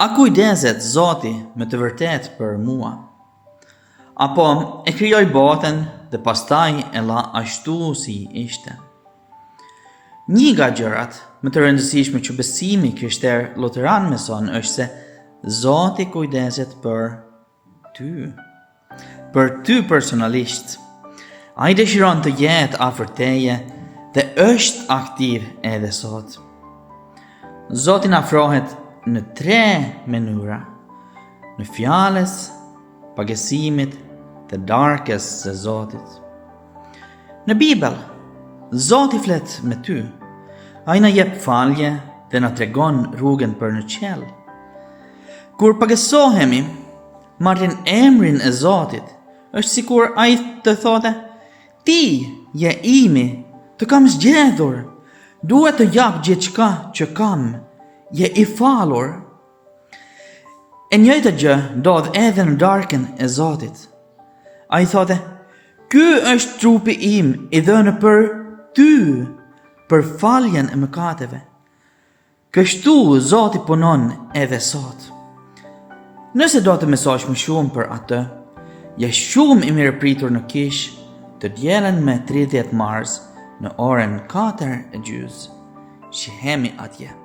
A kujdeset Zoti me të vërtet për mua? Apo e krijoi botën dhe pastaj e la ashtu si ishte? Një nga gjërat më të rëndësishme që besimi krishter luteran mëson është se Zoti kujdeset për ty personalisht. Ai dëshiron të jetë afër teje dhe është aktiv edhe sot. Zoti na afrohet në 3 mënyra: në fjalës, pagesimit dhe darkës së Zotit. Në Bibël, Zoti flet me ty. Ai na jep falje dhe na tregon rrugën për në qell. Kur pagesohemi, marrin emrin e Zotit, është sikur ai të thote: ti je imi, të kam zgjedhur, duhet të jap gjithçka që kam, je i falur. E njëjta gjë ndodh edhe në darkën e Zotit. Ai thote: ky është trupi im i dhënë për ty, për faljen e mëkateve. Kështu Zoti punon edhe sot. Nëse do të mësosh më shumë për atë, je shumë i mirëpritur në Kish të dielën me 30 mars në orën 4:30. Shihemi atje.